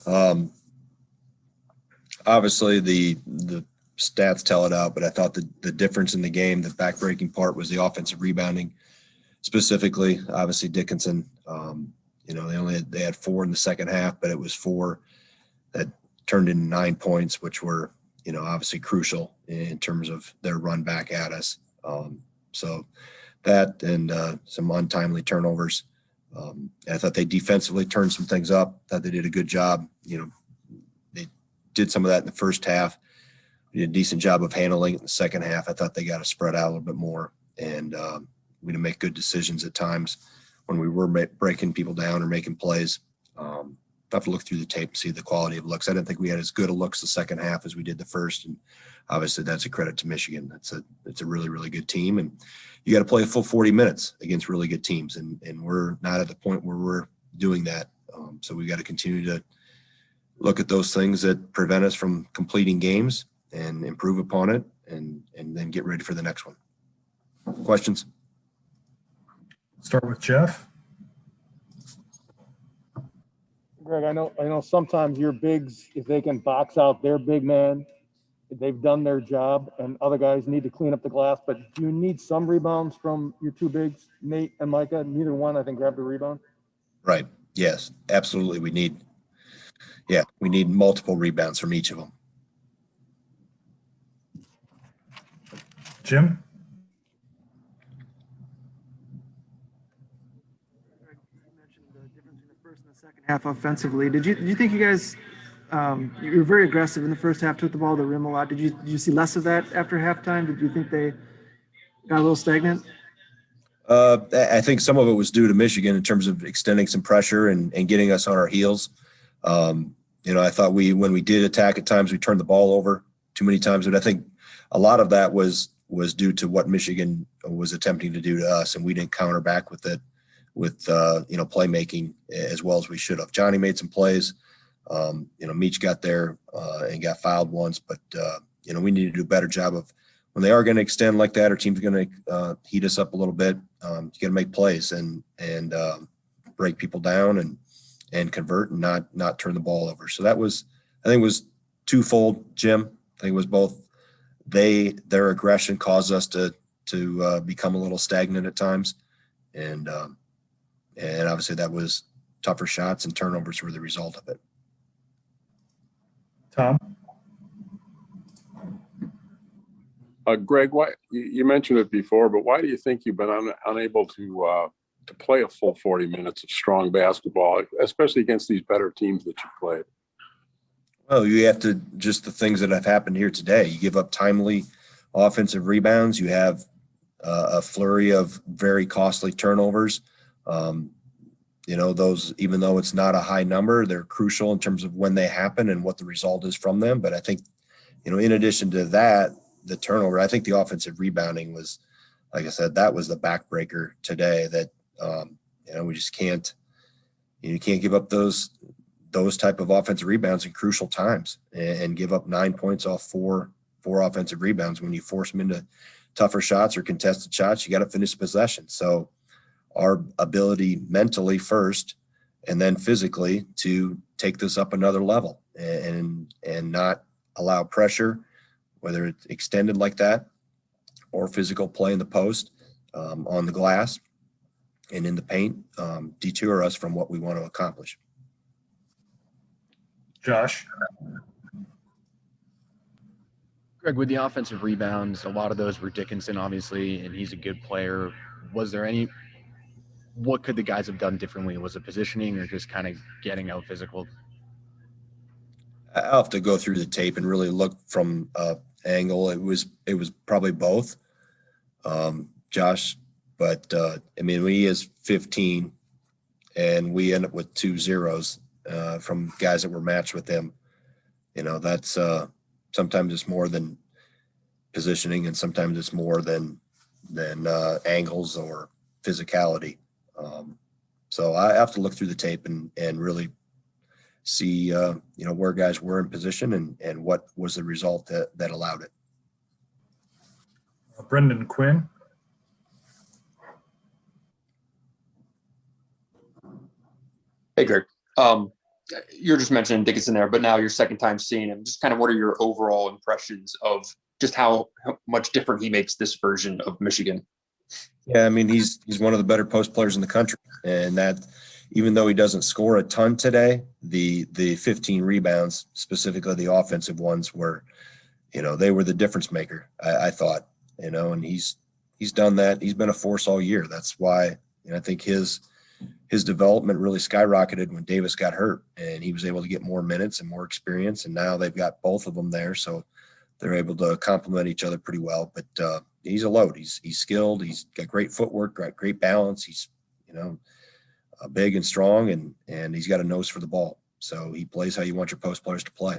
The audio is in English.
Um, Obviously, the stats tell it out, but I thought the difference in the game, the backbreaking part, was the offensive rebounding. Specifically, obviously Dickinson. They had 4 in the second half, but it was 4 that turned into 9 points, which were obviously crucial in terms of their run back at us. So that and some untimely turnovers. I thought they defensively turned some things up. Thought they did a good job. They did some of that in the first half. We did a decent job of handling it in the second half. I thought they got to spread out a little bit more, and we didn't make good decisions at times when we were breaking people down or making plays. I have to look through the tape and see the quality of looks. I didn't think we had as good a looks the second half as we did the first, and obviously that's a credit to Michigan. It's a really, really good team, and you got to play a full 40 minutes against really good teams, and we're not at the point where we're doing that. So we got to continue to look at those things that prevent us from completing games and improve upon it, and then get ready for the next one. Questions? Start with Jeff. Greg, I know sometimes your bigs, if they can box out their big man, they've done their job, and other guys need to clean up the glass. But do you need some rebounds from your two bigs, Nate and Micah? Neither one, I think, grabbed a rebound. Right. Yes, absolutely. We need multiple rebounds from each of them. Jim? You mentioned the difference between the first and the second half offensively. Did you think you guys you were very aggressive in the first half, took the ball to the rim a lot? Did you see less of that after halftime? Did you think they got a little stagnant? I think some of it was due to Michigan in terms of extending some pressure and getting us on our heels. I thought when we did attack at times, we turned the ball over too many times, but I think a lot of that was due to what Michigan was attempting to do to us, and we didn't counter back with it with playmaking as well as we should have. Johnny made some plays. Meach got there and got fouled once, but we need to do a better job of when they are going to extend like that, or teams are going to heat us up a little bit. You got to make plays and break people down and convert and not turn the ball over. So that was, I think, was twofold, Jim. I think it was both their aggression caused us to become a little stagnant at times, and obviously that was tougher shots and turnovers were the result of it. Tom? Greg, why you mentioned it before, but why do you think you've been unable to play a full 40 minutes of strong basketball, especially against these better teams that you played? Well, you have to just the things that have happened here today. You give up timely offensive rebounds. You have a flurry of very costly turnovers. Those, even though it's not a high number, they're crucial in terms of when they happen and what the result is from them. But I think, in addition to that, the turnover, I think the offensive rebounding was, like I said, that was the backbreaker today that, we just can't, you can't give up those type of offensive rebounds in crucial times and give up 9 points off four offensive rebounds. When you force them into tougher shots or contested shots, you got to finish the possession. So our ability mentally first and then physically to take this up another level and not allow pressure, whether it's extended like that or physical play in the post, on the glass and in the paint, detour us from what we want to accomplish. Josh? Greg, with the offensive rebounds, a lot of those were Dickinson, obviously, and he's a good player. What could the guys have done differently? Was it positioning or just kind of getting out physical? I'll have to go through the tape and really look from angle. It was probably both, Josh. But when he is 15 and we end up with 2 zeros from guys that were matched with him, that's sometimes it's more than positioning, and sometimes it's more than angles or physicality. So I have to look through the tape and really see where guys were in position and what was the result that allowed it. Brendan Quinn? Hey, Greg. you're just mentioning Dickinson there, but now your second time seeing him, just kind of what are your overall impressions of just how much different he makes this version of Michigan? Yeah, I mean, he's one of the better post players in the country, and that even though he doesn't score a ton today, the 15 rebounds, specifically the offensive ones, were, they were the difference maker. I thought, and he's done that. He's been a force all year. That's why I think his development really skyrocketed when Davis got hurt, and he was able to get more minutes and more experience. And now they've got both of them there, so they're able to complement each other pretty well. But he's a load. He's skilled. He's got great footwork, great balance. He's big and strong, and he's got a nose for the ball. So he plays how you want your post players to play.